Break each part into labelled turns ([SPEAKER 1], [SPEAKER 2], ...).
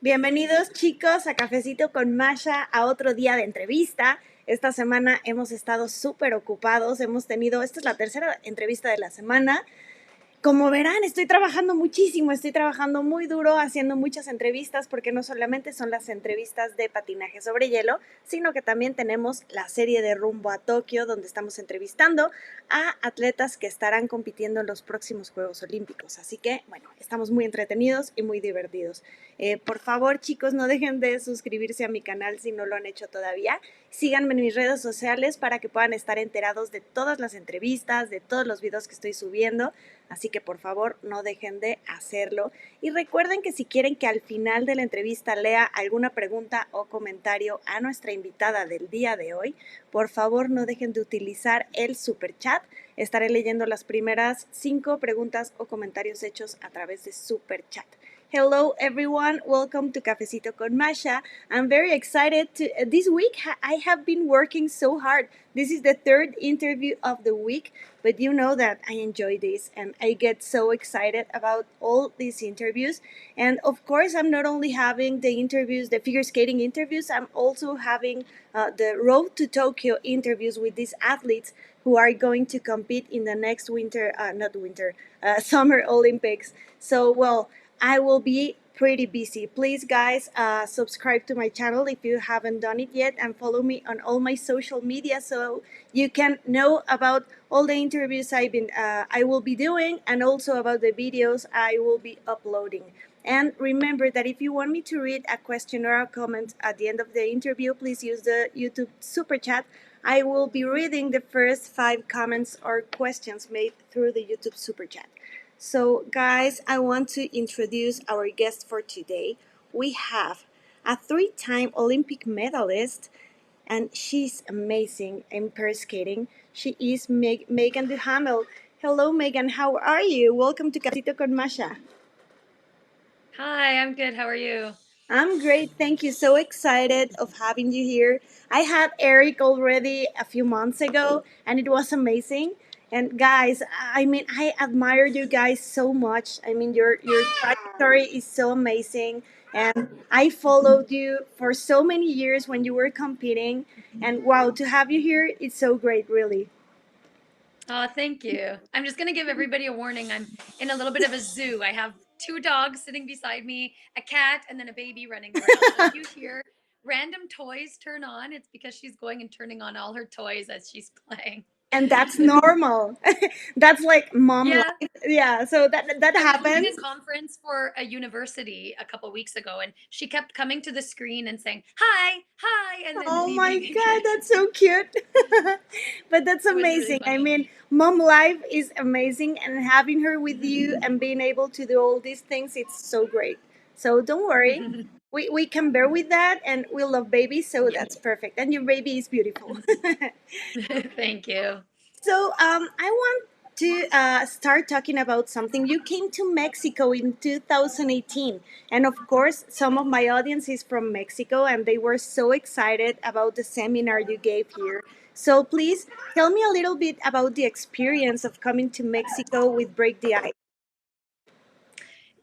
[SPEAKER 1] Bienvenidos chicos a Cafecito con Masha, a otro día de entrevista. Esta semana hemos estado súper ocupados, esta es la tercera entrevista de la semana. Como verán, estoy trabajando muchísimo, estoy trabajando muy duro, haciendo muchas entrevistas, porque no solamente son las entrevistas de patinaje sobre hielo, sino que también tenemos la serie de Rumbo a Tokio, donde estamos entrevistando a atletas que estarán compitiendo en los próximos Juegos Olímpicos. Así que, bueno, estamos muy entretenidos y muy divertidos. Por favor, chicos, no dejen de suscribirse a mi canal si no lo han hecho todavía. Síganme en mis redes sociales para que puedan estar enterados de todas las entrevistas, de todos los videos que estoy subiendo. Así que por favor no dejen de hacerlo. Y recuerden que si quieren que al final de la entrevista lea alguna pregunta o comentario a nuestra invitada del día de hoy, por favor no dejen de utilizar el super chat. Estaré leyendo las primeras 5 preguntas o comentarios hechos a través de super chat. Hello everyone, welcome to Cafecito con Masha. I'm very excited this week I have been working so hard. This is the third interview of the week, but you know that I enjoy this and I get so excited about all these interviews. And of course, I'm not only having the interviews, the figure skating interviews, I'm also having the Road to Tokyo interviews with these athletes who are going to compete in the next summer Olympics. So, well, I will be pretty busy. Please, guys, subscribe to my channel if you haven't done it yet, and follow me on all my social media so you can know about all the interviews I will be doing, and also about the videos I will be uploading. And remember that if you want me to read a question or a comment at the end of the interview, please use the YouTube super chat. I will be reading the first 5 comments or questions made through the YouTube super chat. So, guys, I want to introduce our guest for today. We have a 3-time Olympic medalist, and she's amazing in pair skating. She is Meagan Duhamel. Hello, Meagan. How are you? Welcome to Cafecito con Masha.
[SPEAKER 2] Hi, I'm good. How are you?
[SPEAKER 1] I'm great. Thank you. So excited of having you here. I had Eric already a few months ago, and it was amazing. And guys, I mean, I admire you guys so much. I mean, your trajectory is so amazing, and I followed you for so many years when you were competing. And wow, to have you here, it's so great, really.
[SPEAKER 2] Oh, thank you. I'm just going to give everybody a warning. I'm in a little bit of a zoo. I have 2 dogs sitting beside me, a cat, and then a baby running around. So if you hear random toys turn on, it's because she's going and turning on all her toys as she's playing.
[SPEAKER 1] And that's normal. That's like mom
[SPEAKER 2] Yeah,
[SPEAKER 1] life. Yeah. So that
[SPEAKER 2] I was doing a
[SPEAKER 1] happens.
[SPEAKER 2] conference for a university a couple weeks ago, and she kept coming to the screen and saying, "Hi, hi," and then
[SPEAKER 1] Oh my
[SPEAKER 2] leaving
[SPEAKER 1] God,
[SPEAKER 2] again.
[SPEAKER 1] that's so cute. But that's
[SPEAKER 2] It was really
[SPEAKER 1] amazing. I
[SPEAKER 2] funny.
[SPEAKER 1] mean, mom life is amazing, and having her with you and being able to do all these things, it's so great. So don't worry. We can bear with that, and we love babies, so that's perfect. And your baby is beautiful.
[SPEAKER 2] Thank you.
[SPEAKER 1] So I want to start talking about something. You came to Mexico in 2018, and of course, some of my audience is from Mexico, and they were so excited about the seminar you gave here. So please tell me a little bit about the experience of coming to Mexico with Break the Ice.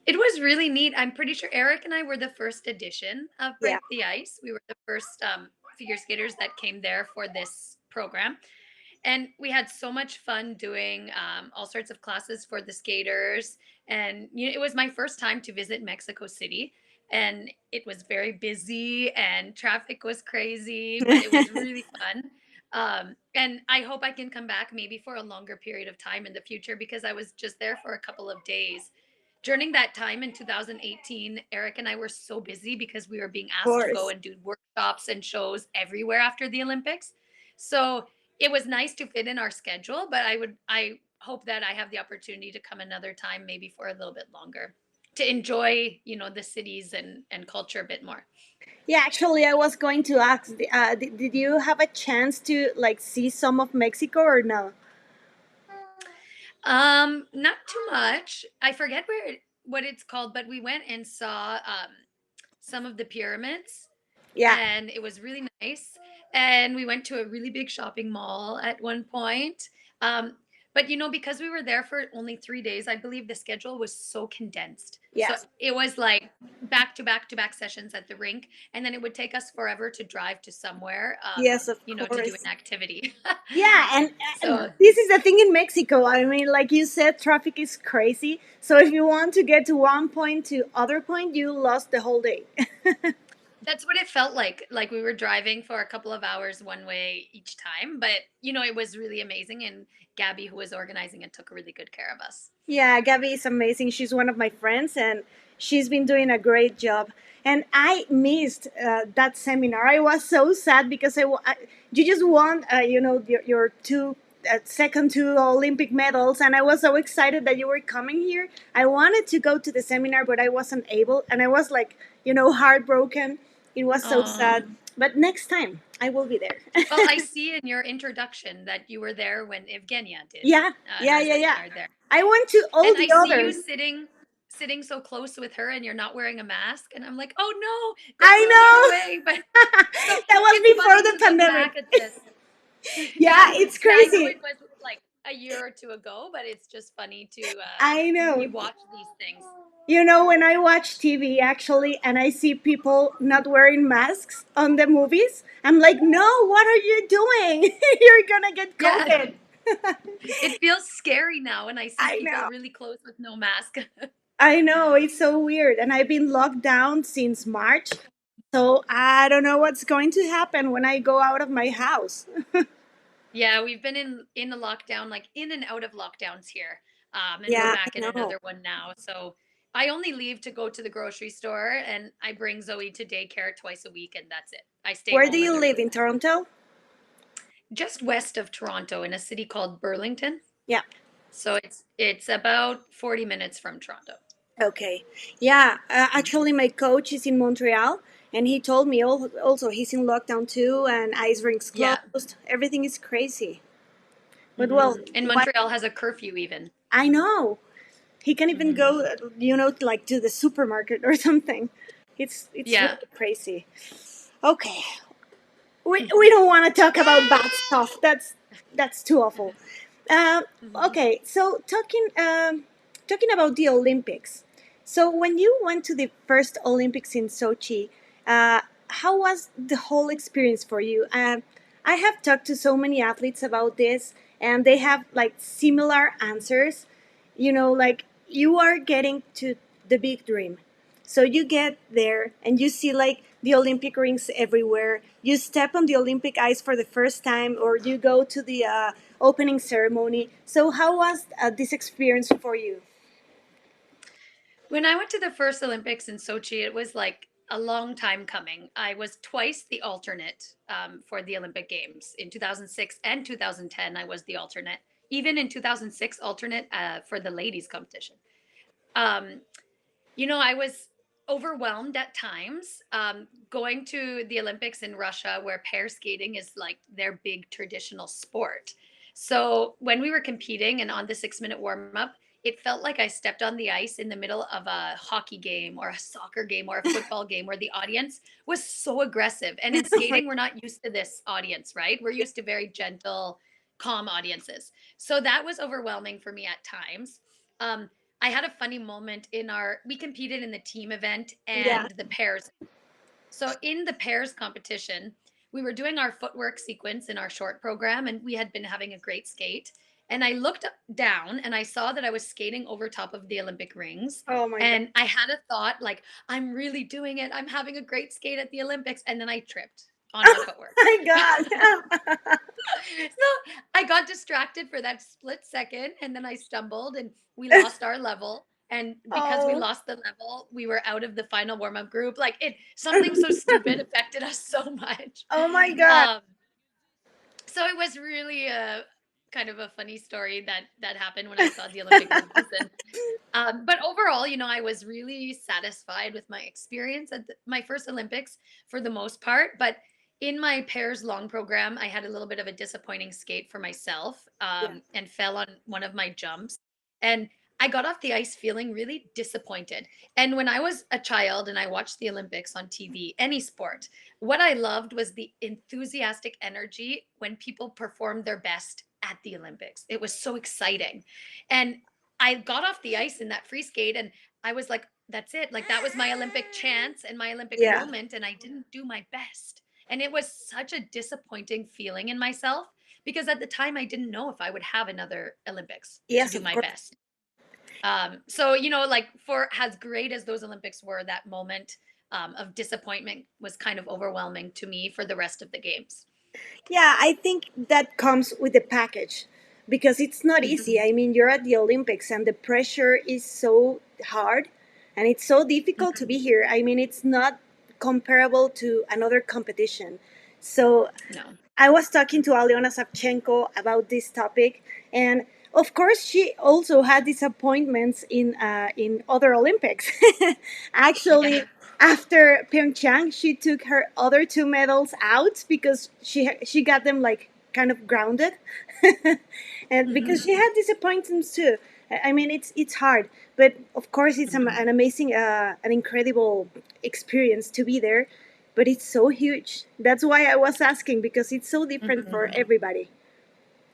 [SPEAKER 2] It was really neat. I'm pretty sure Eric and I were the first edition of
[SPEAKER 1] Yeah,
[SPEAKER 2] Break the Ice. We were the first figure skaters that came there for this program. And we had so much fun doing all sorts of classes for the skaters. And it was my first time to visit Mexico City. And it was very busy and traffic was crazy, but it was really fun. And I hope I can come back maybe for a longer period of time in the future because I was just there for a couple of days during that time in 2018. Eric and I were so busy because we were being
[SPEAKER 1] of
[SPEAKER 2] asked to go
[SPEAKER 1] course.
[SPEAKER 2] and do workshops and shows everywhere after the Olympics. So it was nice to fit in our schedule, but I hope that I have the opportunity to come another time, maybe for a little bit longer, to enjoy, the cities and culture a bit more.
[SPEAKER 1] Yeah, actually, I was going to ask, did you have a chance to like see some of Mexico or no?
[SPEAKER 2] Not too much. I forget what it's called, but we went and saw some of the pyramids
[SPEAKER 1] Yeah.
[SPEAKER 2] and it was really nice. And we went to a really big shopping mall at one point. Um, But because we were there for only 3 days, I believe the schedule was so condensed. So
[SPEAKER 1] Yes.
[SPEAKER 2] it was like back to back to back sessions at the rink, and then it would take us forever to drive to somewhere,
[SPEAKER 1] Yes, of
[SPEAKER 2] to do
[SPEAKER 1] course.
[SPEAKER 2] an activity.
[SPEAKER 1] Yeah, and
[SPEAKER 2] So
[SPEAKER 1] this is the thing in Mexico. I mean, like you said, traffic is crazy. So if you want to get to one point to other point, you lost the whole day.
[SPEAKER 2] that's what it felt like. Like we were driving for a couple of hours one way each time, but it was really amazing. And Gabby, who was organizing it, took really good care of us.
[SPEAKER 1] Yeah, Gabby is amazing. She's one of my friends, and she's been doing a great job. And I missed that seminar. I was so sad because you just won, your two second two Olympic medals, and I was so excited that you were coming here. I wanted to go to the seminar, but I wasn't able, and I was like, heartbroken. It was so sad.
[SPEAKER 2] Um,
[SPEAKER 1] But next time, I will be there.
[SPEAKER 2] well, I see in your introduction that you were there when Evgenia did
[SPEAKER 1] Yeah, yeah,
[SPEAKER 2] her
[SPEAKER 1] yeah, yeah.
[SPEAKER 2] seminar there.
[SPEAKER 1] I went to all
[SPEAKER 2] And I
[SPEAKER 1] the
[SPEAKER 2] see you
[SPEAKER 1] others.
[SPEAKER 2] sitting so close with her and you're not wearing a mask. And I'm like, oh no, go
[SPEAKER 1] I
[SPEAKER 2] the other
[SPEAKER 1] know.
[SPEAKER 2] way. But so
[SPEAKER 1] That was
[SPEAKER 2] it's
[SPEAKER 1] before
[SPEAKER 2] funny
[SPEAKER 1] the
[SPEAKER 2] to look
[SPEAKER 1] pandemic.
[SPEAKER 2] back at this.
[SPEAKER 1] Yeah,
[SPEAKER 2] Yeah.
[SPEAKER 1] it's
[SPEAKER 2] Yeah, I know
[SPEAKER 1] crazy.
[SPEAKER 2] it was like a year or two ago, but it's just funny to
[SPEAKER 1] I know.
[SPEAKER 2] you watch these things.
[SPEAKER 1] When I watch TV actually and I see people not wearing masks on the movies, I'm like, no, what are you doing? You're gonna get
[SPEAKER 2] Yeah.
[SPEAKER 1] COVID.
[SPEAKER 2] It feels scary now when I see
[SPEAKER 1] I
[SPEAKER 2] people
[SPEAKER 1] know.
[SPEAKER 2] really close with no mask.
[SPEAKER 1] I know. It's so weird. And I've been locked down since March. So I don't know what's going to happen when I go out of my house.
[SPEAKER 2] Yeah, we've been in a lockdown, like in and out of lockdowns here. And we're
[SPEAKER 1] Yeah,
[SPEAKER 2] back
[SPEAKER 1] I
[SPEAKER 2] in
[SPEAKER 1] know.
[SPEAKER 2] another one now. So I only leave to go to the grocery store and I bring Zoe to daycare twice a week and that's it. I stay
[SPEAKER 1] Where do
[SPEAKER 2] home
[SPEAKER 1] you
[SPEAKER 2] and they're
[SPEAKER 1] live?
[SPEAKER 2] with
[SPEAKER 1] In
[SPEAKER 2] me.
[SPEAKER 1] Toronto?
[SPEAKER 2] Just west of Toronto in a city called Burlington.
[SPEAKER 1] Yeah.
[SPEAKER 2] So it's about 40 minutes from Toronto.
[SPEAKER 1] Okay. Yeah, actually, my coach is in Montreal, and he told me also he's in lockdown too, and ice rinks
[SPEAKER 2] Yeah.
[SPEAKER 1] closed. Everything is crazy. But well,
[SPEAKER 2] And
[SPEAKER 1] what
[SPEAKER 2] Montreal has a curfew even.
[SPEAKER 1] I know, he can even
[SPEAKER 2] Hmm.
[SPEAKER 1] go, like to the supermarket or something. It's
[SPEAKER 2] Yeah.
[SPEAKER 1] really crazy. Okay, we don't want to talk about bad stuff. That's too awful. Uh,
[SPEAKER 2] Hmm.
[SPEAKER 1] okay, so talking about the Olympics. So when you went to the first Olympics in Sochi, uh, how was the whole experience for you? I have talked to so many athletes about this, and they have like similar answers. Like you are getting to the big dream. So you get there and you see like the Olympic rings everywhere. You step on the Olympic ice for the first time, or you go to the opening ceremony. So how was this experience for you?
[SPEAKER 2] When I went to the first Olympics in Sochi, it was like a long time coming. I was twice the alternate for the Olympic Games. In 2006 and 2010, I was the alternate. Even in 2006, alternate for the ladies' competition. Um, I was overwhelmed at times going to the Olympics in Russia, where pair skating is like their big traditional sport. So when we were competing and on the 6 minute warm up, it felt like I stepped on the ice in the middle of a hockey game or a soccer game or a football game where the audience was so aggressive. And in skating, we're not used to this audience, right? We're used to very gentle, calm audiences. So that was overwhelming for me at times. Um, I had a funny moment we competed in the team event
[SPEAKER 1] Yeah.
[SPEAKER 2] and the pairs. So in the pairs competition, we were doing our footwork sequence in our short program and we had been having a great skate. And I looked down and I saw that I was skating over top of the Olympic rings.
[SPEAKER 1] Oh my god.
[SPEAKER 2] And I had a thought like, I'm really doing it. I'm having a great skate at the Olympics. And then I tripped on my
[SPEAKER 1] Oh
[SPEAKER 2] footwork.
[SPEAKER 1] my god.
[SPEAKER 2] So I got distracted for that split second and then I stumbled and we lost our level. And because we
[SPEAKER 1] Oh.
[SPEAKER 2] lost the level, we were out of the final warm up group. Like something so stupid affected us so much.
[SPEAKER 1] Oh my god.
[SPEAKER 2] Um, so it was really a kind of a funny story that happened when I saw the Olympic rings. And but overall, I was really satisfied with my experience at my first Olympics for the most part. But in my pairs long program, I had a little bit of a disappointing skate for myself
[SPEAKER 1] Yeah.
[SPEAKER 2] and fell on one of my jumps. And I got off the ice feeling really disappointed. And when I was a child and I watched the Olympics on TV, any sport, what I loved was the enthusiastic energy when people performed their best at the Olympics. It was so exciting. And I got off the ice in that free skate and I was like, that's it. Like that was my Olympic chance and my Olympic
[SPEAKER 1] Yeah.
[SPEAKER 2] moment. And I didn't do my best. And it was such a disappointing feeling in myself because at the time I didn't know if I would have another Olympics to
[SPEAKER 1] Yes,
[SPEAKER 2] do
[SPEAKER 1] of
[SPEAKER 2] my
[SPEAKER 1] course.
[SPEAKER 2] best. So like for as great as those Olympics were, that moment of disappointment was kind of overwhelming to me for the rest of the games.
[SPEAKER 1] Yeah, I think that comes with the package because it's not
[SPEAKER 2] Mhm,
[SPEAKER 1] easy. I mean, you're at the Olympics and the pressure is so hard and it's so difficult to
[SPEAKER 2] mhm.
[SPEAKER 1] be here. I mean, it's not comparable to another competition. So
[SPEAKER 2] No.
[SPEAKER 1] I was talking to Aliona Savchenko about this topic, and of course, she also had disappointments in other Olympics.
[SPEAKER 2] Yeah.
[SPEAKER 1] Actually, after Pyeongchang, she took her other two medals out because she got them like kind of grounded, and because
[SPEAKER 2] Mhm,
[SPEAKER 1] she had disappointments too. I mean, it's hard, but of course, it's
[SPEAKER 2] mhm,
[SPEAKER 1] an amazing, an incredible experience to be there, but it's so huge. That's why I was asking because it's so different for
[SPEAKER 2] mhm.
[SPEAKER 1] everybody.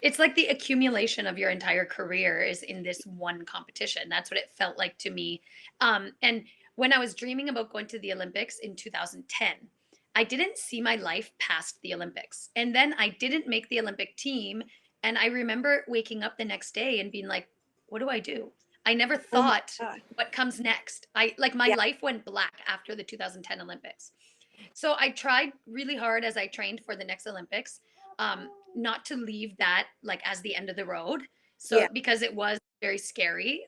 [SPEAKER 2] It's like the accumulation of your entire career is in this one competition. That's what it felt like to me. And when I was dreaming about going to the Olympics in 2010, I didn't see my life past the Olympics. And then I didn't make the Olympic team. And I remember waking up the next day and being like, what do I do? I never
[SPEAKER 1] Oh my
[SPEAKER 2] thought
[SPEAKER 1] god!
[SPEAKER 2] what comes next. I like my
[SPEAKER 1] Yeah,
[SPEAKER 2] life went black after the 2010 Olympics. So I tried really hard as I trained for the next Olympics, not to leave that like as the end of the road. So
[SPEAKER 1] yeah,
[SPEAKER 2] because it was very scary.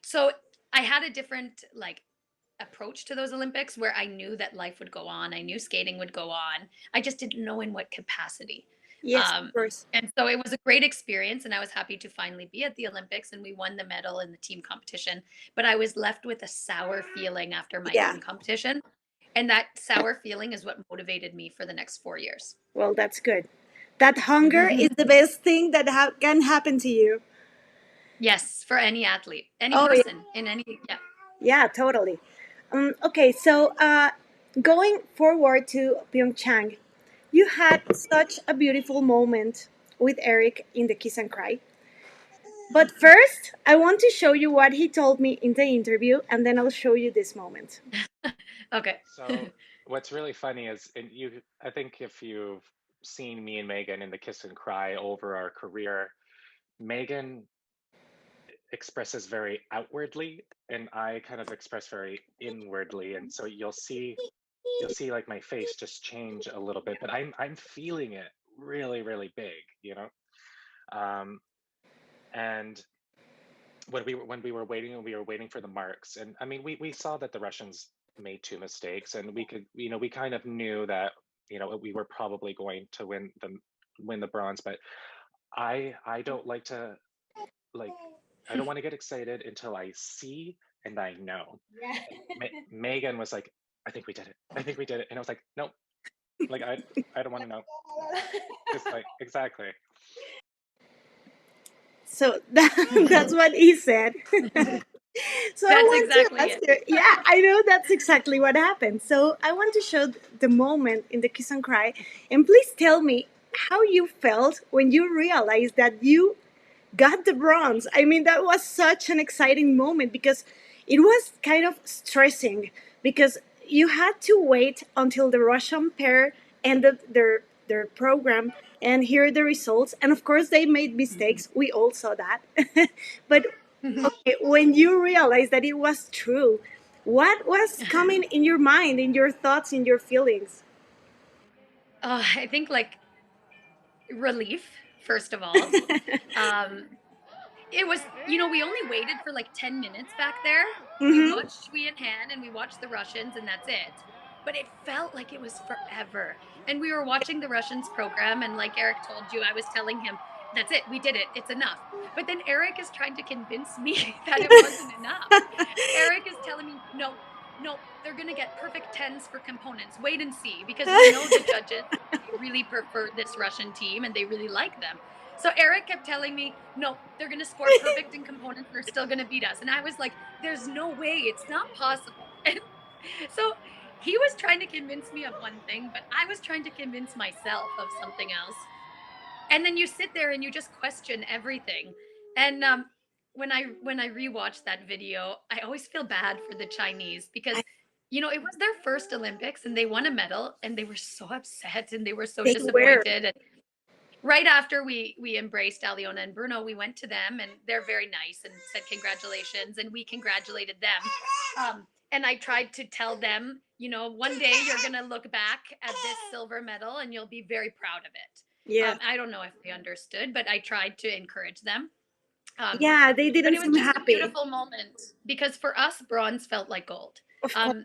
[SPEAKER 2] So I had a different like approach to those Olympics where I knew that life would go on. I knew skating would go on. I just didn't know in what capacity.
[SPEAKER 1] yes, of course.
[SPEAKER 2] And so it was a great experience, and I was happy to finally be at the Olympics. And we won the medal in the team competition. But I was left with a sour feeling after my
[SPEAKER 1] Yeah.
[SPEAKER 2] team competition, and that sour feeling is what motivated me for the next 4 years.
[SPEAKER 1] Well, that's good. That hunger is
[SPEAKER 2] Mhm.
[SPEAKER 1] the best thing that can happen to you.
[SPEAKER 2] Yes, for any athlete, any
[SPEAKER 1] Oh yeah,
[SPEAKER 2] person in any, yeah.
[SPEAKER 1] yeah, totally. Okay, so going forward to Pyeongchang, you had such a beautiful moment with Eric in the kiss and cry. But first, I want to show you what he told me in the interview, and then I'll show you this moment.
[SPEAKER 2] Okay.
[SPEAKER 3] So what's really funny is, and I think if you've seen me and Megan in the kiss and cry over our career, Megan expresses very outwardly, and I kind of express very inwardly. And so you'll see like my face just change a little bit, but I'm feeling it really, really big, you know? Um, and when we were waiting for the marks, and I mean we saw that the Russians made two mistakes, and we kind of knew that we were probably going to win the bronze, but I don't like to, like, I don't want to get excited until I see and I know. And Megan was like, I think we did it, and I was like, nope, like I don't want to know, just like exactly.
[SPEAKER 1] So that's what he said. So I
[SPEAKER 2] That's
[SPEAKER 1] want to
[SPEAKER 2] exactly
[SPEAKER 1] ask
[SPEAKER 2] it.
[SPEAKER 1] you, yeah, I know that's exactly what happened. So I want to show the moment in the kiss and cry. And please tell me how you felt when you realized that you got the bronze. I mean, that was such an exciting moment because it was kind of stressing because you had to wait until the Russian pair ended their program and hear the results. And of course, they made
[SPEAKER 2] Mhm.
[SPEAKER 1] mistakes. We all saw that. But okay, when you realized that it was true, what was coming in your mind, in your thoughts, in your feelings?
[SPEAKER 2] I think like relief, first of all. Um, It was, we only waited for like 10 minutes back there. We
[SPEAKER 1] Mm-hmm.
[SPEAKER 2] watched Shui and Han and we watched the Russians, and that's it. But it felt like it was forever. And we were watching the Russians program, and like Eric told you, I was telling him, that's it, we did it, it's enough. But then Eric is trying to convince me that it wasn't enough. Eric is telling me, no, no, they're going to get perfect tens for components. Wait and see, because we know the judges, they really prefer this Russian team and they really like them. So Eric kept telling me, no, they're going to score perfect in components. They're still going to beat us. And I was like, there's no way. It's not possible. And so he was trying to convince me of one thing, but I was trying to convince myself of something else. and then you sit there and you just question everything. And when I rewatch that video, I always feel bad for the Chinese because
[SPEAKER 1] I,
[SPEAKER 2] it was their first Olympics and they won a medal and they were so upset and they were so
[SPEAKER 1] they were.
[SPEAKER 2] disappointed. And right after we embraced Aliona and Bruno, we went to them and they're very nice and said congratulations and we congratulated them. And I tried to tell them, one day you're gonna look back at this silver medal and you'll be very proud of it.
[SPEAKER 1] Yeah.
[SPEAKER 2] I don't know if they understood, but I tried to encourage them. Um,
[SPEAKER 1] Yeah, they
[SPEAKER 2] but
[SPEAKER 1] didn't
[SPEAKER 2] it was
[SPEAKER 1] seem
[SPEAKER 2] just a
[SPEAKER 1] happy.
[SPEAKER 2] beautiful moment because for us, bronze felt like gold.
[SPEAKER 1] Of course.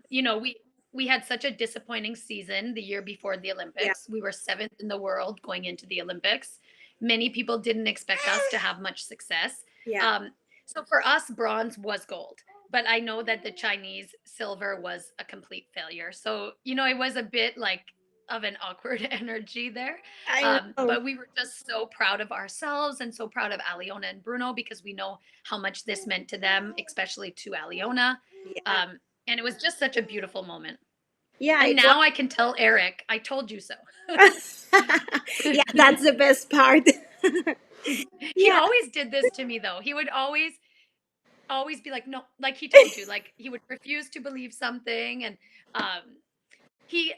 [SPEAKER 2] We had such a disappointing season the year before the
[SPEAKER 1] Yeah.
[SPEAKER 2] Olympics. We were seventh in the world going into the Olympics. Many people didn't expect us to have much success.
[SPEAKER 1] Yeah.
[SPEAKER 2] So for us, bronze was gold. But I know that the Chinese silver was a complete failure. So, it was a bit like of an awkward energy there.
[SPEAKER 1] I know.
[SPEAKER 2] But we were just so proud of ourselves and so proud of Aliona and Bruno because we know how much this meant to them, especially to Aliona.
[SPEAKER 1] Yeah.
[SPEAKER 2] And it was just such a beautiful moment.
[SPEAKER 1] Yeah,
[SPEAKER 2] And
[SPEAKER 1] it was.
[SPEAKER 2] now I can tell Eric, I told you so.
[SPEAKER 1] Yeah, that's the best part.
[SPEAKER 2] He
[SPEAKER 1] Yeah.
[SPEAKER 2] always did this to me though. He would always be like, no, like he told you, like he would refuse to believe something. And um he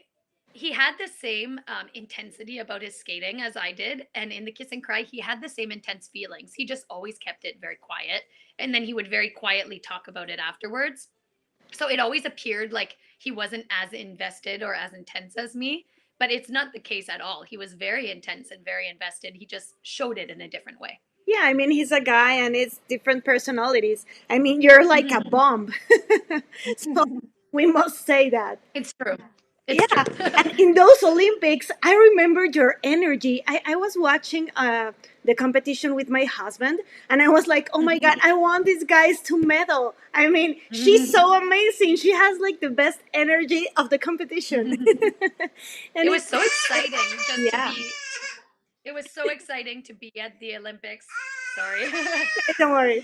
[SPEAKER 2] he had the same intensity about his skating as I did. And in the kiss and cry, he had the same intense feelings. He just always kept it very quiet. And then he would very quietly talk about it afterwards. So it always appeared like he wasn't as invested or as intense as me, but it's not the case at all. He was very intense and very invested. He just showed it in a different way.
[SPEAKER 1] Yeah, I mean, he's a guy and it's different personalities. I mean, you're like a bomb. So we must say that.
[SPEAKER 2] It's true. It's true.
[SPEAKER 1] Yeah. And in those Olympics, I remember your energy. I was watching the competition with my husband, and I was like, oh my God, I want these guys to medal. I mean, she's so amazing. She has like the best energy of the competition. And
[SPEAKER 2] It was so exciting just to
[SPEAKER 1] yeah,
[SPEAKER 2] be it was so exciting to be at the Olympics. Sorry.
[SPEAKER 1] don't worry.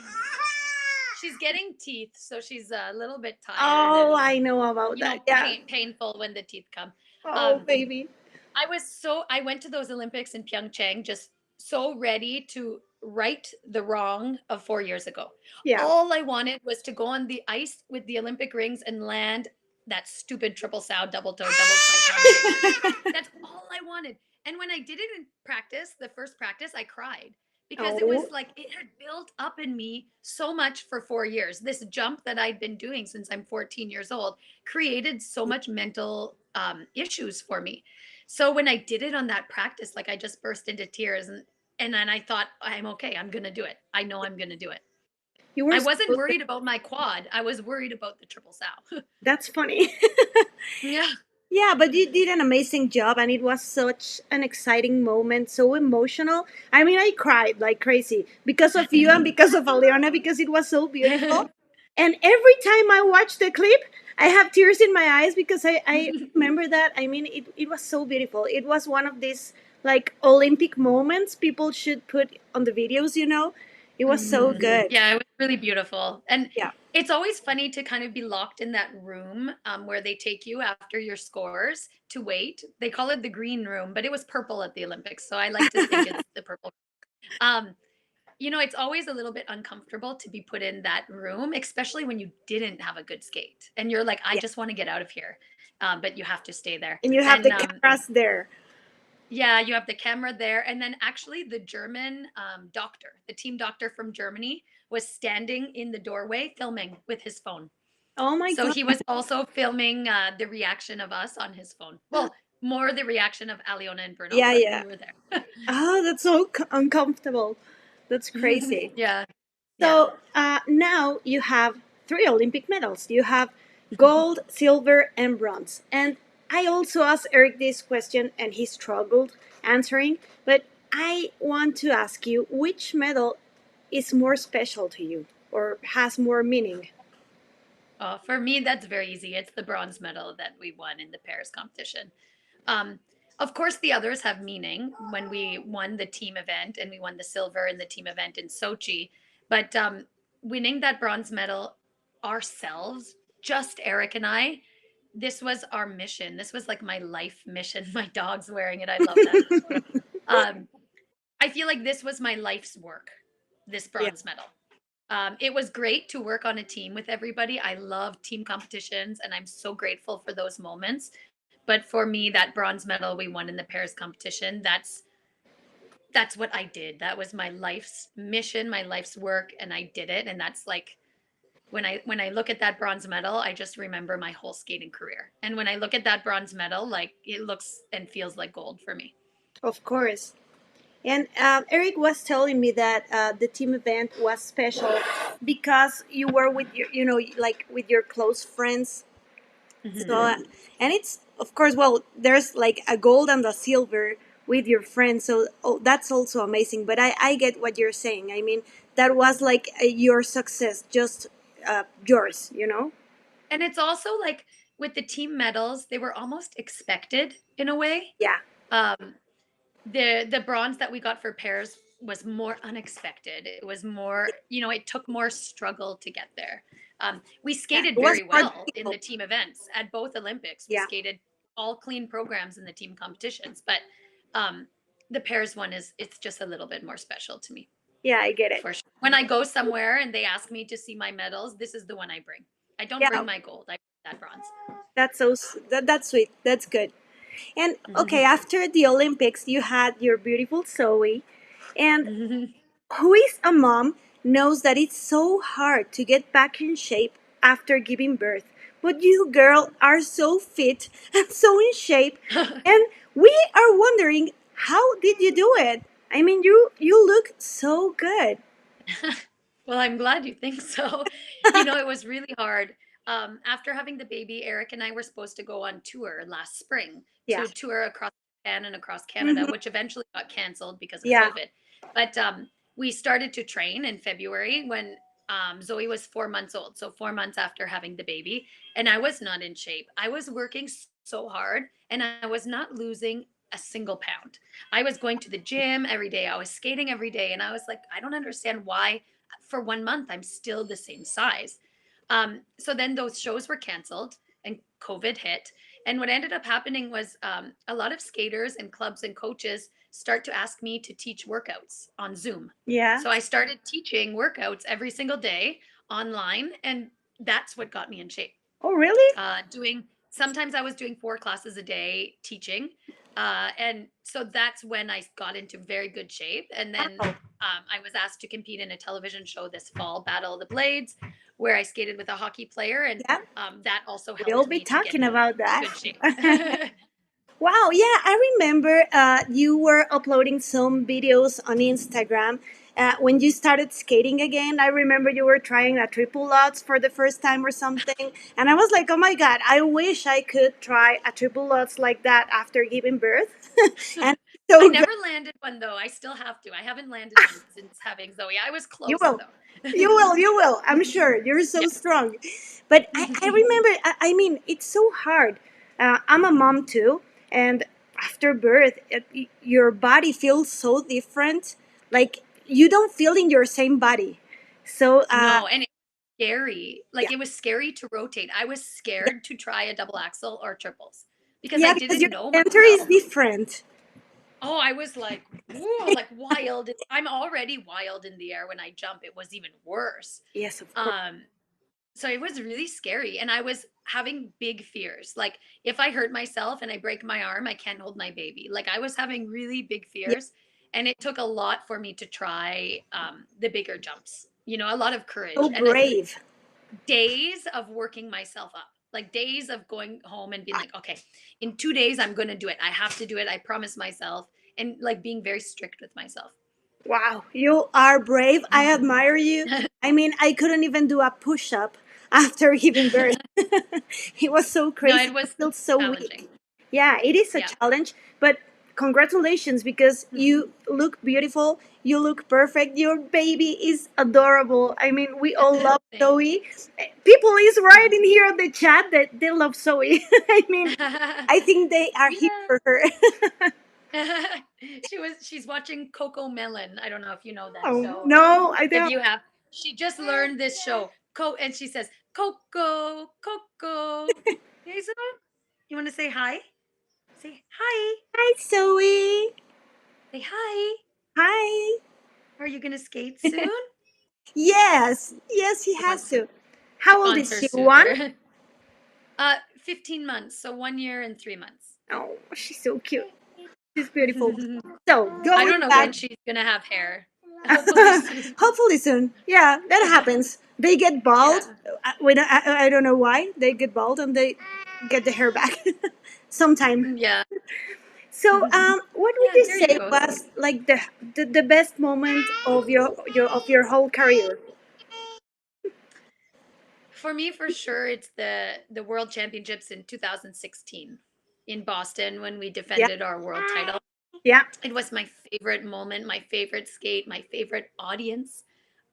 [SPEAKER 2] She's getting teeth, so she's a little bit tired
[SPEAKER 1] Oh,
[SPEAKER 2] and
[SPEAKER 1] I know about that. Yeah.
[SPEAKER 2] painful when the teeth come.
[SPEAKER 1] Oh,
[SPEAKER 2] Um,
[SPEAKER 1] baby.
[SPEAKER 2] I went to those Olympics in Pyeongchang just so ready to right the wrong of 4 years ago.
[SPEAKER 1] Yeah.
[SPEAKER 2] All I wanted was to go on the ice with the Olympic rings and land that stupid triple sow, double toe, double toe combination. That's all I wanted. And when I did it in practice, the first practice, I cried because it was
[SPEAKER 1] Oh,
[SPEAKER 2] like it had built up in me so much for 4 years. This jump that I'd been doing since I'm 14 years old created so much mental issues for me. So when I did it on that practice, like I just burst into tears and then I thought, I'm okay. I'm going to do it. I know I'm going to do it.
[SPEAKER 1] you were
[SPEAKER 2] I
[SPEAKER 1] so
[SPEAKER 2] wasn't
[SPEAKER 1] good.
[SPEAKER 2] worried about my quad. I was worried about the triple sow.
[SPEAKER 1] That's funny.
[SPEAKER 2] Yeah.
[SPEAKER 1] Yeah, but you did an amazing job, and it was such an exciting moment, so emotional. I mean, I cried like crazy because of you and because of Aliona, because it was so beautiful. And every time I watch the clip, I have tears in my eyes because I remember that. I mean, it was so beautiful. It was one of these like Olympic moments people should put on the videos. It was so good.
[SPEAKER 2] Yeah, it was really beautiful. And
[SPEAKER 1] Yeah.
[SPEAKER 2] it's always funny to kind of be locked in that room where they take you after your scores to wait. They call it the green room, but it was purple at the Olympics. So I like to think it's the purple. Um, it's always a little bit uncomfortable to be put in that room, especially when you didn't have a good skate. And you're like, I
[SPEAKER 1] Yeah.
[SPEAKER 2] just want to get out of here. But you have to stay there.
[SPEAKER 1] And you have
[SPEAKER 2] And
[SPEAKER 1] the cameras there.
[SPEAKER 2] yeah, you have the camera there. And then actually, the German doctor, the team doctor from Germany, was standing in the doorway filming with his phone.
[SPEAKER 1] Oh my
[SPEAKER 2] So
[SPEAKER 1] God.
[SPEAKER 2] he was also filming the reaction of us on his phone. Well, more the reaction of Aliona and Bruno,
[SPEAKER 1] Yeah,
[SPEAKER 2] but
[SPEAKER 1] yeah.
[SPEAKER 2] we were there.
[SPEAKER 1] Oh, that's so uncomfortable. That's crazy.
[SPEAKER 2] Yeah, yeah.
[SPEAKER 1] So now you have three Olympic medals. You have gold, silver, and bronze. And I also asked Eric this question, and he struggled answering. But I want to ask you, which medal is more special to you or has more meaning?
[SPEAKER 2] For me, that's very easy. It's the bronze medal that we won in the Paris competition. Um, of course, the others have meaning when we won the team event and we won the silver in the team event in Sochi. But winning that bronze medal ourselves, just Eric and I, this was our mission. This was like my life mission. My dog's wearing it. I love that. Um, I feel like this was my life's work, this
[SPEAKER 1] Yeah.
[SPEAKER 2] bronze medal. It was great to work on a team with everybody. I love team competitions, and I'm so grateful for those moments. But for me, that bronze medal we won in the pairs competition, that's what I did. That was my life's mission, my life's work, and I did it. And that's like when I look at that bronze medal, I just remember my whole skating career. And when I look at that bronze medal, like it looks and feels like gold for me.
[SPEAKER 1] Of course. And Eric was telling me that the team event was special because you were with your, like with your close friends. So,
[SPEAKER 2] Hmm.
[SPEAKER 1] and it's of course, well, there's like a gold and a silver with your friends. So that's also amazing. But I get what you're saying. I mean, that was like your success, just yours, you know?
[SPEAKER 2] And it's also like with the team medals, they were almost expected in a way.
[SPEAKER 1] Yeah.
[SPEAKER 2] Um, the bronze that we got for pairs was more unexpected. It was more, it took more struggle to get there. We
[SPEAKER 1] Yeah.
[SPEAKER 2] skated
[SPEAKER 1] It was
[SPEAKER 2] very
[SPEAKER 1] more
[SPEAKER 2] well in the
[SPEAKER 1] difficult.
[SPEAKER 2] team events at both Olympics. We
[SPEAKER 1] Yeah.
[SPEAKER 2] skated all clean programs in the team competitions, but um, the pairs one it's just a little bit more special to me
[SPEAKER 1] Yeah, I get it.
[SPEAKER 2] for sure. When I go somewhere and they ask me to see my medals, this is the one I bring. I don't
[SPEAKER 1] Yeah.
[SPEAKER 2] bring my gold. I bring that bronze.
[SPEAKER 1] That's that's sweet. That's good. And okay,
[SPEAKER 2] Mhm.
[SPEAKER 1] after the Olympics, you had your beautiful Zoe. And
[SPEAKER 2] Mhm.
[SPEAKER 1] who is a mom knows that it's so hard to get back in shape after giving birth. But you, girl, are so fit and so in shape. And we are wondering, how did you do it? I mean, you look so good.
[SPEAKER 2] Well, I'm glad you think so. It was really hard. After having the baby, Eric and I were supposed to go on tour last spring
[SPEAKER 1] Yeah.
[SPEAKER 2] to tour across Japan and across Canada,
[SPEAKER 1] Hmm.
[SPEAKER 2] which eventually got canceled because of
[SPEAKER 1] Yeah.
[SPEAKER 2] COVID. But we started to train in February when Zoe was 4 months old. So 4 months after having the baby. And I was not in shape. I was working so hard and I was not losing a single pound. I was going to the gym every day. I was skating every day. And I was like, I don't understand why for 1 month I'm still the same size. So then those shows were canceled and COVID hit. And what ended up happening was a lot of skaters and clubs and coaches start to ask me to teach workouts on Zoom.
[SPEAKER 1] Yeah.
[SPEAKER 2] So I started teaching workouts every single day online, and that's what got me in shape.
[SPEAKER 1] Oh, really?
[SPEAKER 2] Doing sometimes I was doing 4 classes a day teaching, and so that's when I got into very good shape. And then
[SPEAKER 1] Wow.
[SPEAKER 2] I was asked to compete in a television show this fall, Battle of the Blades, where I skated with a hockey player, and
[SPEAKER 1] Yeah.
[SPEAKER 2] that also
[SPEAKER 1] We'll
[SPEAKER 2] helped
[SPEAKER 1] be
[SPEAKER 2] me to get
[SPEAKER 1] talking
[SPEAKER 2] in
[SPEAKER 1] about that.
[SPEAKER 2] good shape.
[SPEAKER 1] Wow, yeah, I remember you were uploading some videos on Instagram when you started skating again. I remember you were trying a triple Lutz for the first time or something, and I was like, "Oh my God, I wish I could try a triple Lutz like that after giving birth." And
[SPEAKER 2] I
[SPEAKER 1] so good.
[SPEAKER 2] never landed one though. I still have to. I haven't landed one since having Zoe. I was
[SPEAKER 1] You
[SPEAKER 2] close
[SPEAKER 1] will.
[SPEAKER 2] though.
[SPEAKER 1] You will, you will. I'm sure. You're so
[SPEAKER 2] Yeah.
[SPEAKER 1] strong. But I remember, I mean, it's so hard. I'm a mom too. And after birth, your body feels so different. Like you don't feel in your same body. So,
[SPEAKER 2] No, and it's scary.
[SPEAKER 1] yeah.
[SPEAKER 2] Like it was scary to rotate. I was
[SPEAKER 1] Yeah.
[SPEAKER 2] scared to try a double axel or triples because I
[SPEAKER 1] Yeah, because
[SPEAKER 2] didn't
[SPEAKER 1] your
[SPEAKER 2] know
[SPEAKER 1] center is
[SPEAKER 2] myself.
[SPEAKER 1] different.
[SPEAKER 2] Oh, I was like, whoa, like wild. I'm already wild in the air when I jump. It was even worse.
[SPEAKER 1] Yes, of course.
[SPEAKER 2] Um, so it was really scary. And I was having big fears. Like if I hurt myself and I break my arm, I can't hold my baby. Like I was having really big
[SPEAKER 1] Yeah.
[SPEAKER 2] fears. And it took a lot for me to try the bigger jumps, a lot of courage.
[SPEAKER 1] So
[SPEAKER 2] And
[SPEAKER 1] brave.
[SPEAKER 2] days of working myself up, like days of going home and being like, okay, in 2 days I'm going to do it, I have to do it, I promise myself, and like being very strict with myself.
[SPEAKER 1] Wow, you are brave. I admire you. I mean, I couldn't even do a push up after giving birth. It was so
[SPEAKER 2] No,
[SPEAKER 1] crazy.
[SPEAKER 2] it
[SPEAKER 1] I
[SPEAKER 2] was
[SPEAKER 1] felt so
[SPEAKER 2] challenging.
[SPEAKER 1] weak. Yeah, it is a
[SPEAKER 2] Yeah.
[SPEAKER 1] challenge, but congratulations because you look beautiful. You look perfect. Your baby is adorable. I mean, we all love
[SPEAKER 2] Thank
[SPEAKER 1] Zoe. People is writing here on the chat that they love Zoe. I mean, I think they are here
[SPEAKER 2] Yeah.
[SPEAKER 1] for her.
[SPEAKER 2] She's watching Coco Melon. I don't know if you know that
[SPEAKER 1] Oh,
[SPEAKER 2] show.
[SPEAKER 1] no, I
[SPEAKER 2] If
[SPEAKER 1] don't.
[SPEAKER 2] you have, she just learned this show. And she says, Coco, Coco. Hey, Zoe, you want to say hi? Say hi.
[SPEAKER 1] Hi, Zoe.
[SPEAKER 2] Say hi.
[SPEAKER 1] Hi.
[SPEAKER 2] Are you going to skate soon?
[SPEAKER 1] Yes, he
[SPEAKER 2] I
[SPEAKER 1] has
[SPEAKER 2] want to
[SPEAKER 1] to. How old is
[SPEAKER 2] sponsor
[SPEAKER 1] she? One?
[SPEAKER 2] sooner. 15 months, so 1 year and 3 months.
[SPEAKER 1] Oh, she's so cute. She's beautiful. So
[SPEAKER 2] I
[SPEAKER 1] going
[SPEAKER 2] don't know when
[SPEAKER 1] back,
[SPEAKER 2] she's going to have hair. Hopefully soon.
[SPEAKER 1] hopefully soon. Yeah, that happens. They get bald.
[SPEAKER 2] Yeah.
[SPEAKER 1] I don't know why they get bald and they get the hair back sometime.
[SPEAKER 2] Yeah.
[SPEAKER 1] So, what would
[SPEAKER 2] Yeah,
[SPEAKER 1] you
[SPEAKER 2] there you
[SPEAKER 1] say
[SPEAKER 2] go.
[SPEAKER 1] was like the best moment of your whole career?
[SPEAKER 2] For me, for sure, it's the World Championships in 2016 in Boston when we
[SPEAKER 1] Yeah,
[SPEAKER 2] defended our world title.
[SPEAKER 1] yeah.
[SPEAKER 2] It was my favorite moment, my favorite skate, my favorite audience.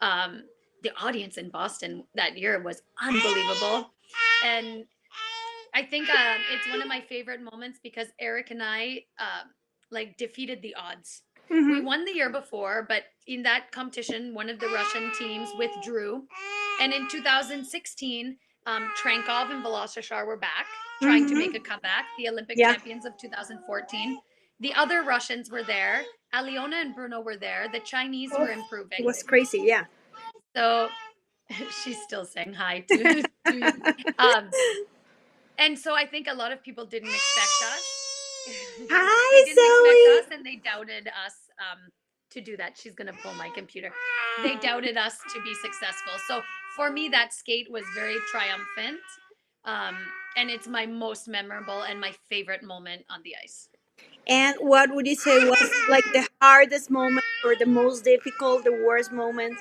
[SPEAKER 2] Um, the audience in Boston that year was unbelievable, and I think it's one of my favorite moments because Eric and I like defeated the odds. We
[SPEAKER 1] Mm-hmm.
[SPEAKER 2] won the year before, but in that competition, one of the Russian teams withdrew, and in 2016, Trankov and Veloshashar were back trying to make
[SPEAKER 1] Mm-hmm.
[SPEAKER 2] a comeback. The Olympic
[SPEAKER 1] Yeah,
[SPEAKER 2] champions of 2014. The other Russians were there. Aliona and Bruno were there. The Chinese
[SPEAKER 1] oh,
[SPEAKER 2] were
[SPEAKER 1] it
[SPEAKER 2] improving.
[SPEAKER 1] was crazy. Yeah.
[SPEAKER 2] So she's still saying hi to you. Um, and so I think a lot of people didn't expect us. They
[SPEAKER 1] Hi,
[SPEAKER 2] didn't expect us
[SPEAKER 1] Zoe.
[SPEAKER 2] and they doubted us to do that. She's going to pull my computer. They doubted us to be successful. So for me, that skate was very triumphant. Um, and it's my most memorable and my favorite moment on the ice.
[SPEAKER 1] And what would you say was like the hardest moment or the most difficult, the worst moment?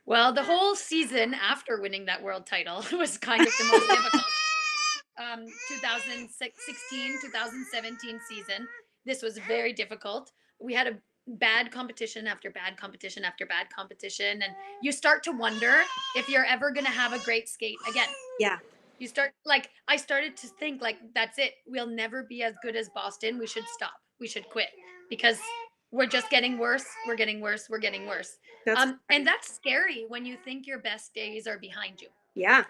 [SPEAKER 2] Well, the whole season after winning that world title was kind of the most difficult. 2016, 2017 season. This was very difficult. We had a bad competition after bad competition after bad competition. And you start to wonder if you're ever going to have a great skate again.
[SPEAKER 1] Yeah,
[SPEAKER 2] You start, like, I started to think, like, that's it. We'll never be as good as Boston. We should stop. We should quit because we're just getting worse. We're getting worse. We're getting worse.
[SPEAKER 1] that's
[SPEAKER 2] And that's scary when you think your best days are behind you.
[SPEAKER 1] yeah,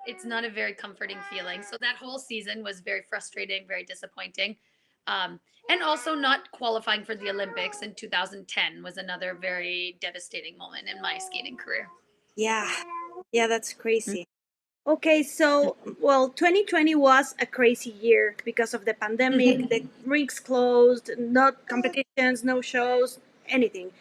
[SPEAKER 2] It's not a very comforting feeling. So that whole season was very frustrating, very disappointing. Um, and also not qualifying for the Olympics in 2010 was another very devastating moment in my skating career.
[SPEAKER 1] yeah, yeah. That's crazy. Okay, so well, 2020 was a crazy year because of the pandemic. The rinks closed, not competitions, no shows, anything.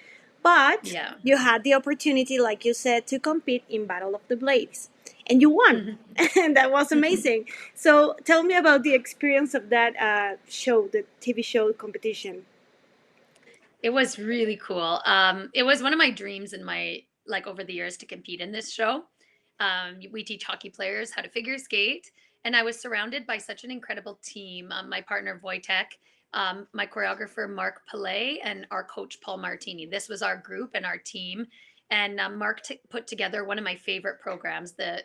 [SPEAKER 1] But
[SPEAKER 2] Yeah.
[SPEAKER 1] you had the opportunity, like you said, to compete in Battle of the Blades, and you won, and that was amazing. So tell me about the experience of that show, the TV show competition.
[SPEAKER 2] It was really cool. It was one of my dreams in my, like, over the years to compete in this show. We teach hockey players how to figure skate, and I was surrounded by such an incredible team. My partner Wojtek, my choreographer Mark Pillay, and our coach Paul Martini. This was our group and our team. And Mark put together one of my favorite programs, the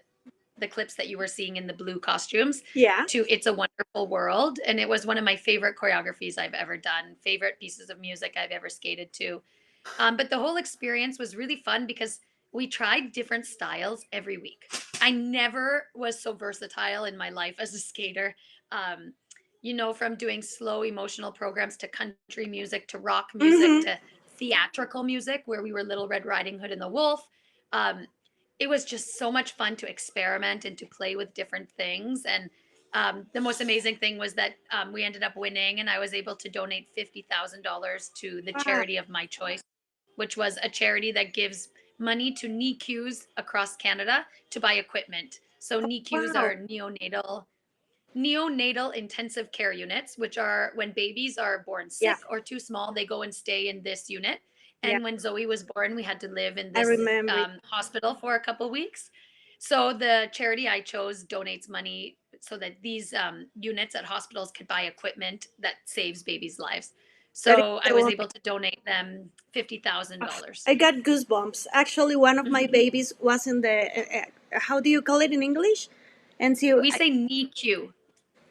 [SPEAKER 2] clips that you were seeing in the blue costumes,
[SPEAKER 1] Yeah,
[SPEAKER 2] to It's a Wonderful World. And it was one of my favorite choreographies I've ever done, favorite pieces of music I've ever skated to. But the whole experience was really fun because we tried different styles every week. I never was so versatile in my life as a skater. Um, from doing slow emotional programs to country music to rock music
[SPEAKER 1] mm-hmm.
[SPEAKER 2] to theatrical music, where we were Little Red Riding Hood and the Wolf. Um, it was just so much fun to experiment and to play with different things. And the most amazing thing was that we ended up winning, and I was able to donate $50,000 to the
[SPEAKER 1] Wow,
[SPEAKER 2] charity of my choice, which was a charity that gives money to NICUs across Canada to buy equipment. So NICUs
[SPEAKER 1] wow,
[SPEAKER 2] are neonatal intensive care units, which are when babies are born
[SPEAKER 1] yeah,
[SPEAKER 2] sick or too small, they go and stay in this unit.
[SPEAKER 1] yeah.
[SPEAKER 2] And when Zoe was born, we had to live in
[SPEAKER 1] I
[SPEAKER 2] this
[SPEAKER 1] remember it.
[SPEAKER 2] hospital for a couple weeks. So the charity I chose donates money so that these units at hospitals could buy equipment that saves babies' lives.
[SPEAKER 1] That is
[SPEAKER 2] So I
[SPEAKER 1] so
[SPEAKER 2] was
[SPEAKER 1] amazing.
[SPEAKER 2] able to donate them $50,000.
[SPEAKER 1] I got goosebumps. Actually, one of my babies was in the how do you call it in English? And so,
[SPEAKER 2] We say NICU,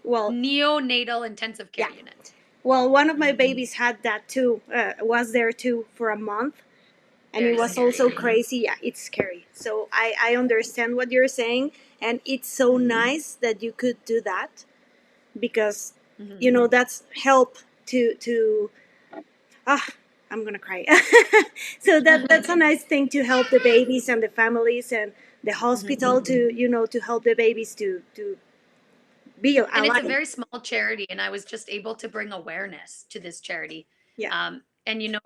[SPEAKER 1] well,
[SPEAKER 2] neonatal intensive
[SPEAKER 1] yeah.
[SPEAKER 2] care unit.
[SPEAKER 1] Well, one of my babies had that too. Was there too for a month, and it
[SPEAKER 2] Very
[SPEAKER 1] was
[SPEAKER 2] scary.
[SPEAKER 1] also crazy. Yeah, it's scary. So I understand what you're saying, and it's so nice that you could do that because
[SPEAKER 2] Mhm.
[SPEAKER 1] that's help to Ah, I'm gonna cry. So that's a nice thing to help the babies and the families and the hospital to to help the babies to be
[SPEAKER 2] And it's a
[SPEAKER 1] alive.
[SPEAKER 2] very small charity, and I was just able to bring awareness to this charity.
[SPEAKER 1] Yeah.
[SPEAKER 2] And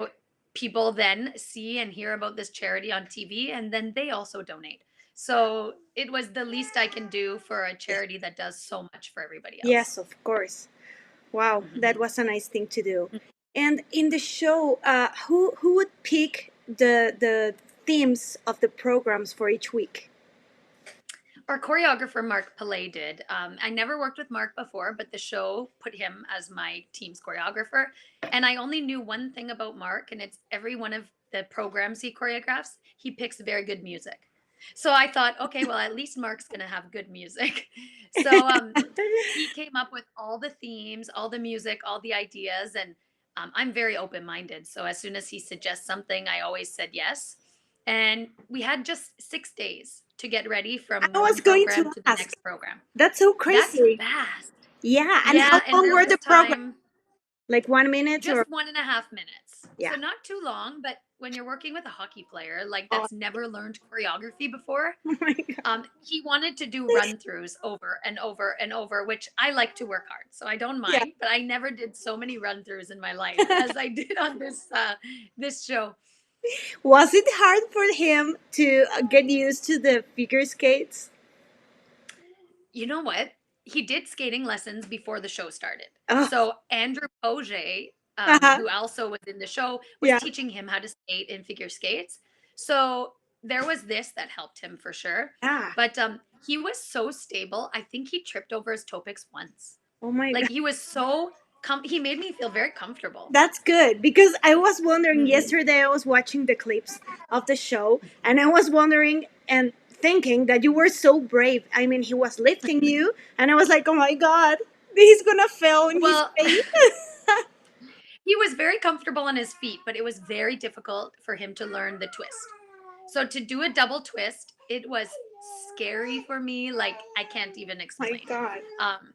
[SPEAKER 2] people then see and hear about this charity on TV, and then they also donate. So it was the least I can do for a
[SPEAKER 1] Yeah.
[SPEAKER 2] charity that does so much for everybody else.
[SPEAKER 1] Yes, of course. Wow,
[SPEAKER 2] Mhm.
[SPEAKER 1] that was a nice thing to do. And in the show, who would pick the themes of the programs for each week?
[SPEAKER 2] Our choreographer Mark Pillay did. I never worked with Mark before, but the show put him as my team's choreographer. And I only knew one thing about Mark, and it's every one of the programs he choreographs, he picks very good music. So I thought, okay, well, at least Mark's going to have good music. So he came up with all the themes, all the music, all the ideas. And I'm very open minded. So as soon as he suggests something, I always said yes. And we had just 6 days to get ready from
[SPEAKER 1] I was
[SPEAKER 2] one
[SPEAKER 1] going
[SPEAKER 2] program
[SPEAKER 1] to
[SPEAKER 2] to the
[SPEAKER 1] ask.
[SPEAKER 2] next program.
[SPEAKER 1] That's so
[SPEAKER 2] That's
[SPEAKER 1] crazy.
[SPEAKER 2] fast.
[SPEAKER 1] Yeah, and how
[SPEAKER 2] Yeah, and
[SPEAKER 1] long
[SPEAKER 2] there
[SPEAKER 1] were
[SPEAKER 2] was
[SPEAKER 1] the programs?
[SPEAKER 2] time,
[SPEAKER 1] Like 1 minute
[SPEAKER 2] just
[SPEAKER 1] or
[SPEAKER 2] 1.5 minutes.
[SPEAKER 1] yeah?
[SPEAKER 2] So not too long, but when you're working with a hockey player like
[SPEAKER 1] Oh,
[SPEAKER 2] that's never learned choreography before,
[SPEAKER 1] oh my god.
[SPEAKER 2] he wanted to do run throughs over and over and over, which I like to work hard, so I don't
[SPEAKER 1] Yeah.
[SPEAKER 2] mind. But I never did so many run throughs in my life as I did on this show.
[SPEAKER 1] Was it hard for him to get used to the figure skates?
[SPEAKER 2] You know what? He did skating lessons before the show started.
[SPEAKER 1] Oh,
[SPEAKER 2] So Andrew Poge,
[SPEAKER 1] uh-huh.
[SPEAKER 2] who also was in the show, was
[SPEAKER 1] Yeah.
[SPEAKER 2] teaching him how to skate in figure skates. So there was this that helped him for sure.
[SPEAKER 1] Yeah.
[SPEAKER 2] But he was so stable. I think he tripped over his toe picks once.
[SPEAKER 1] Oh my
[SPEAKER 2] Like
[SPEAKER 1] god.
[SPEAKER 2] he was so he made me feel very comfortable.
[SPEAKER 1] That's good because I was wondering
[SPEAKER 2] Mhm.
[SPEAKER 1] yesterday. I was watching the clips of the show, and I was wondering and thinking that you were so brave. I mean, he was lifting you, and I was like, "Oh my god, he's gonna fail in his
[SPEAKER 2] Well,
[SPEAKER 1] face."
[SPEAKER 2] he was very comfortable on his feet, but it was very difficult for him to learn the twist. So to do a double twist, it was scary for me. Like I can't even
[SPEAKER 1] My
[SPEAKER 2] explain.
[SPEAKER 1] god.
[SPEAKER 2] Um,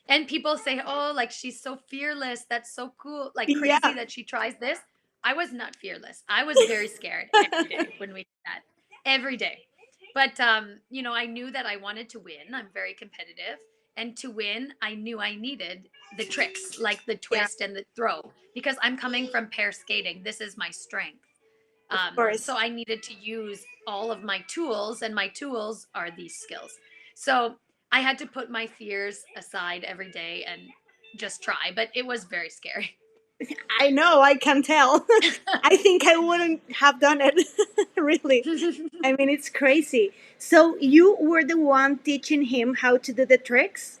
[SPEAKER 2] and people say, "Oh, like she's so fearless. That's so cool. Like crazy
[SPEAKER 1] Yeah.
[SPEAKER 2] that she tries this." I was not fearless. I was very scared every day when we did that. Every day. But I knew that I wanted to win. I'm very competitive. And to win, I knew I needed the tricks, like the
[SPEAKER 1] Yeah.
[SPEAKER 2] twist and the throw, because I'm coming from pair skating. This is my strength.
[SPEAKER 1] Of course.
[SPEAKER 2] So I needed to use all of my tools, and my tools are these skills. So I had to put my fears aside every day and just try, but it was very scary.
[SPEAKER 1] I know. I can tell. I think I wouldn't have done it. Really. I mean, it's crazy. So you were the one teaching him how to do the tricks?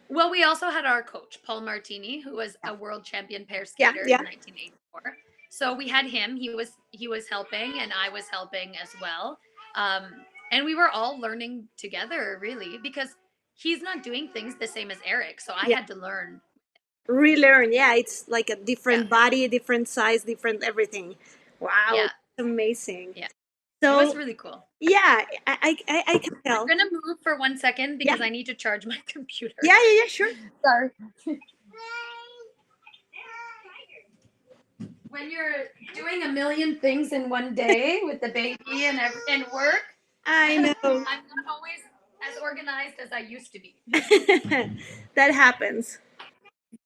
[SPEAKER 2] Well, we also had our coach, Paul Martini, who was
[SPEAKER 1] Yeah.
[SPEAKER 2] a world champion pair
[SPEAKER 1] Yeah.
[SPEAKER 2] skater
[SPEAKER 1] Yeah.
[SPEAKER 2] in 1984. So we had him. He was helping, and I was helping as well. Um, and we were all learning together, really, because he's not doing things the same as Eric. So I
[SPEAKER 1] Yeah.
[SPEAKER 2] had to learn.
[SPEAKER 1] Relearn. Yeah, it's like a
[SPEAKER 2] Yeah,
[SPEAKER 1] different body, different size, different everything. Wow,
[SPEAKER 2] yeah,
[SPEAKER 1] that's amazing.
[SPEAKER 2] yeah. It was
[SPEAKER 1] So
[SPEAKER 2] really cool.
[SPEAKER 1] yeah, I can
[SPEAKER 2] I'm
[SPEAKER 1] tell.
[SPEAKER 2] gonna move for 1 second
[SPEAKER 1] Yeah,
[SPEAKER 2] because I need to charge my computer.
[SPEAKER 1] yeah, sure.
[SPEAKER 2] Sorry. When you're doing a million things in one day with the baby and work,
[SPEAKER 1] I
[SPEAKER 2] I'm
[SPEAKER 1] know.
[SPEAKER 2] not always as organized as I used to be.
[SPEAKER 1] That happens.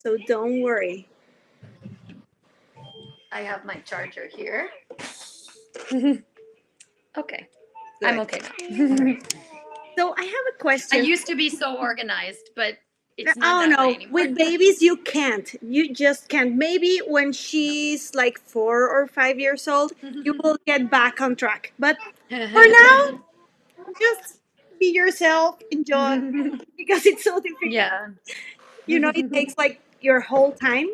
[SPEAKER 1] So don't worry.
[SPEAKER 2] I have my charger here. Okay, I'm
[SPEAKER 1] Good.
[SPEAKER 2] okay now.
[SPEAKER 1] So I have a
[SPEAKER 2] I
[SPEAKER 1] question.
[SPEAKER 2] used to be so organized, but it's not
[SPEAKER 1] Oh
[SPEAKER 2] that way
[SPEAKER 1] no,
[SPEAKER 2] anymore.
[SPEAKER 1] with babies you can't. You just can't. Maybe when she's like 4 or 5 years old, you will get back on track. But for now, just be yourself, enjoy, because it's so difficult.
[SPEAKER 2] Yeah.
[SPEAKER 1] It takes like your whole time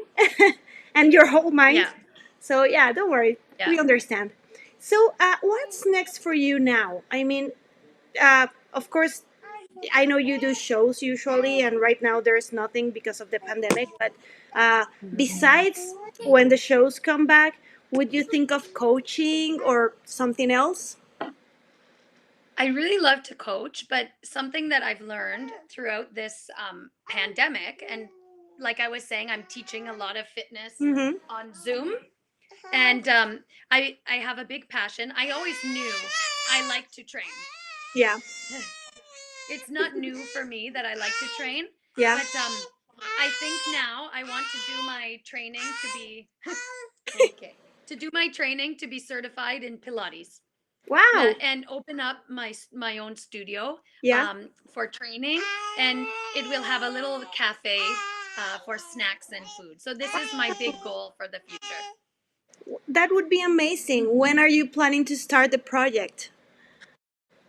[SPEAKER 1] and your whole mind.
[SPEAKER 2] Yeah.
[SPEAKER 1] So yeah, don't worry,
[SPEAKER 2] Yeah.
[SPEAKER 1] we understand. So what's next for you now? I mean, of course, I know you do shows usually, and right now there's nothing because of the pandemic. But besides when the shows come back, would you think of coaching or something else?
[SPEAKER 2] I really love to coach, but something that I've learned throughout this pandemic, and like I was saying, I'm teaching a lot of fitness
[SPEAKER 1] Mm-hmm.
[SPEAKER 2] on Zoom, and I have a big passion. I always knew I like to train.
[SPEAKER 1] Yeah.
[SPEAKER 2] It's not new for me that I like to train,
[SPEAKER 1] Yeah.
[SPEAKER 2] but I think now I want to do my training to be okay. To do my training to be certified in Pilates.
[SPEAKER 1] Wow.
[SPEAKER 2] And open up my own studio
[SPEAKER 1] Yeah.
[SPEAKER 2] for training, and it will have a little cafe for snacks and food. So this is my big goal for the future.
[SPEAKER 1] That would be amazing. When are you planning to start the project?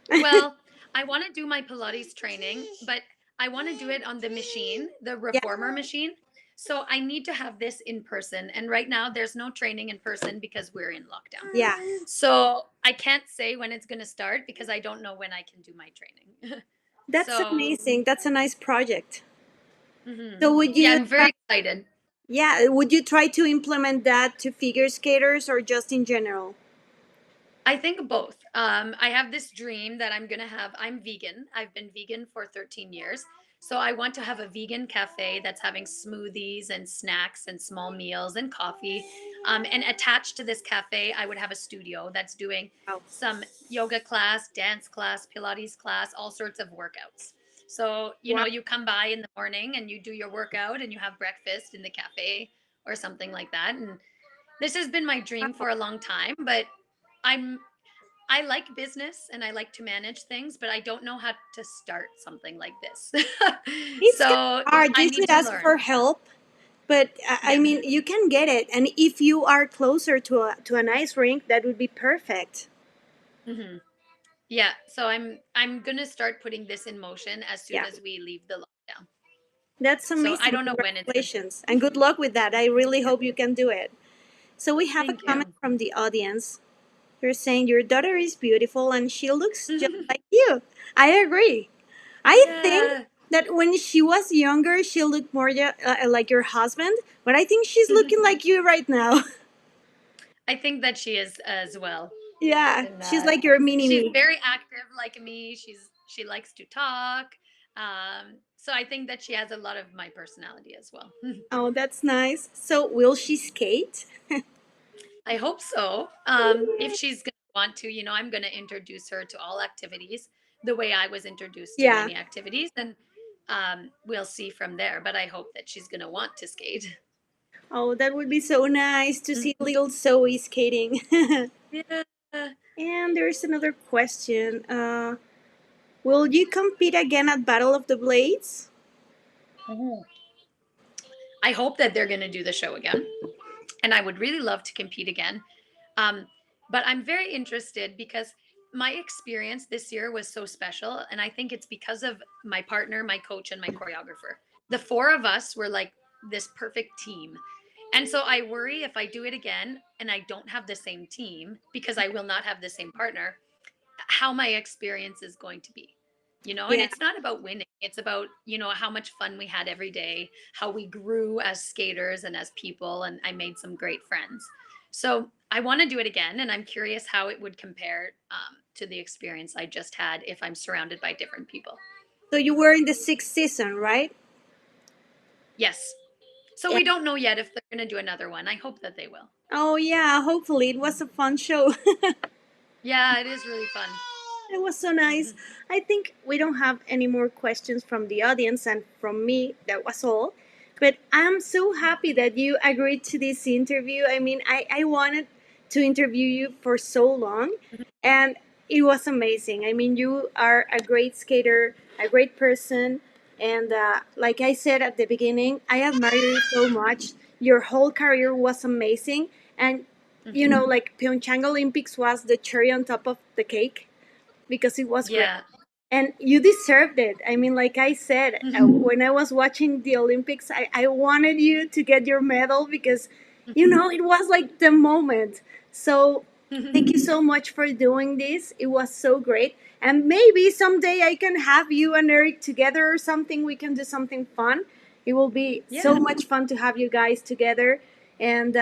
[SPEAKER 2] Well, I want to do my Pilates training, but I want to do it on the machine, the
[SPEAKER 1] Yeah.
[SPEAKER 2] reformer machine. So I need to have this in person. And right now there's no training in person because we're in lockdown.
[SPEAKER 1] Yeah.
[SPEAKER 2] So I can't say when it's going to start because I don't know when I can do my training.
[SPEAKER 1] That's
[SPEAKER 2] So,
[SPEAKER 1] amazing. That's a nice project.
[SPEAKER 2] mhm.
[SPEAKER 1] So would
[SPEAKER 2] Yeah,
[SPEAKER 1] you
[SPEAKER 2] I'm very excited.
[SPEAKER 1] yeah, would you try to implement that to figure skaters or just in general?
[SPEAKER 2] I think both. I have this dream that I'm vegan. I've been vegan for 13 years. So I want to have a vegan cafe that's having smoothies and snacks and small meals and coffee. And attached to this cafe, I would have a studio that's doing
[SPEAKER 1] Oh.
[SPEAKER 2] some yoga class, dance class, Pilates class, all sorts of workouts. So,
[SPEAKER 1] Wow.
[SPEAKER 2] you come by in the morning and you do your workout and you have breakfast in the cafe or something like that. And this has been my dream for a long time, but I'm I like business and I like to manage things, but I don't know how to start something like this.
[SPEAKER 1] It's kind
[SPEAKER 2] So
[SPEAKER 1] of hard.
[SPEAKER 2] I
[SPEAKER 1] You
[SPEAKER 2] need
[SPEAKER 1] should
[SPEAKER 2] to
[SPEAKER 1] ask
[SPEAKER 2] learn.
[SPEAKER 1] for help, but I
[SPEAKER 2] Yeah.
[SPEAKER 1] mean, you can get it. And if you are closer to an ice rink, that would be perfect.
[SPEAKER 2] Hmm. Yeah. So I'm gonna start putting this in motion as soon
[SPEAKER 1] Yeah,
[SPEAKER 2] as we leave the lockdown.
[SPEAKER 1] that's
[SPEAKER 2] So I
[SPEAKER 1] amazing.
[SPEAKER 2] don't know when it's gonna.
[SPEAKER 1] Congratulations and good luck with that. I really hope you can do it. So we have a
[SPEAKER 2] Thank
[SPEAKER 1] comment
[SPEAKER 2] you.
[SPEAKER 1] from the audience. They're saying your daughter is beautiful and she looks just like you. I agree. I think
[SPEAKER 2] Yeah.
[SPEAKER 1] that when she was younger, she looked more like your husband, but I think she's looking like you right now.
[SPEAKER 2] I think that she is as well.
[SPEAKER 1] Yeah,
[SPEAKER 2] And
[SPEAKER 1] she's like your mini
[SPEAKER 2] she's
[SPEAKER 1] me.
[SPEAKER 2] very active like me. She likes to talk. So I think that she has a lot of my personality as well.
[SPEAKER 1] Oh, that's nice. So, will she skate?
[SPEAKER 2] I hope so. If she's gonna want to, I'm gonna introduce her to all activities the way I was introduced to
[SPEAKER 1] Yeah.
[SPEAKER 2] many activities, and we'll see from there. But I hope that she's gonna want to skate.
[SPEAKER 1] Oh, that would be so nice to
[SPEAKER 2] Mm.
[SPEAKER 1] see little Zoe skating.
[SPEAKER 2] Yeah.
[SPEAKER 1] And there's another question. Will you compete again at Battle of the Blades?
[SPEAKER 2] Mhm. I hope that they're gonna do the show again, and I would really love to compete again. Um, but I'm very interested because my experience this year was so special. And I think it's because of my partner, my coach, and my choreographer. The four of us were like this perfect team. And so I worry if I do it again and I don't have the same team because I will not have the same partner, how my experience is going to be. And
[SPEAKER 1] Yeah.
[SPEAKER 2] it's not about winning. It's about, how much fun we had every day, how we grew as skaters and as people, and I made some great friends. So I want to do it again, and I'm curious how it would compare to the experience I just had if I'm surrounded by different people.
[SPEAKER 1] So you were in the sixth season, right?
[SPEAKER 2] Yes. So
[SPEAKER 1] Yeah.
[SPEAKER 2] we don't know yet if they're going to do another one. I hope that they will.
[SPEAKER 1] Oh yeah, hopefully it was a fun show.
[SPEAKER 2] Yeah, it is really fun.
[SPEAKER 1] It was so nice. I think we don't have any more questions from the audience and from me. That was all. But I'm so happy that you agreed to this interview. I mean, I wanted to interview you for so long, and it was amazing. I mean, you are a great skater, a great person. And like I said at the beginning, I admire you so much. Your whole career was amazing. And, like Pyeongchang Olympics was the cherry on top of the cake because it was great.
[SPEAKER 2] Yeah.
[SPEAKER 1] And you deserved it. I mean, like I said,
[SPEAKER 2] Mhm.
[SPEAKER 1] when I was watching the Olympics, I wanted you to get your medal because, it was like the moment. So thank you so much for doing this. It was so great. And maybe someday I can have you and Eric together or something. We can do something fun. It will be so
[SPEAKER 2] Yeah.
[SPEAKER 1] much fun to have you guys together. And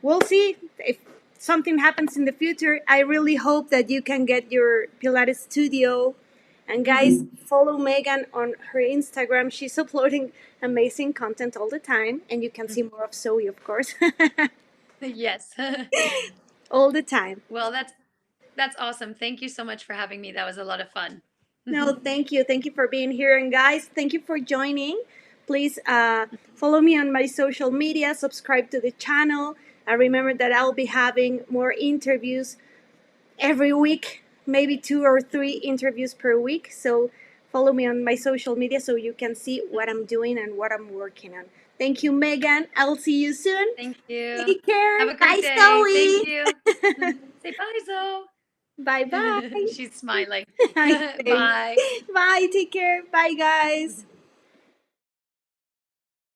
[SPEAKER 1] we'll see if something happens in the future. I really hope that you can get your Pilates studio And guys, follow Meagan on her Instagram. She's uploading amazing content all the time, and you can see more of Zoe, of course,
[SPEAKER 2] Yes.
[SPEAKER 1] all the time.
[SPEAKER 2] Well, that's awesome. Thank you so much for having me. That was a lot of fun.
[SPEAKER 1] No, thank you. Thank you for being here. And guys, thank you for joining. Please follow me on my social media, subscribe to the channel. And remember that I'll be having more interviews every week, maybe 2 or 3 interviews per week. So follow me on my social media so you can see what I'm doing and what I'm working on. Thank you, Meagan. I'll see you soon.
[SPEAKER 2] Thank you.
[SPEAKER 1] Take care.
[SPEAKER 2] Have a
[SPEAKER 1] Bye,
[SPEAKER 2] great day.
[SPEAKER 1] Zoe.
[SPEAKER 2] Thank you. Say bye, Zoe.
[SPEAKER 1] Bye-bye.
[SPEAKER 2] She's smiling.
[SPEAKER 1] Thanks.
[SPEAKER 2] Bye.
[SPEAKER 1] Bye. Take care. Bye, guys.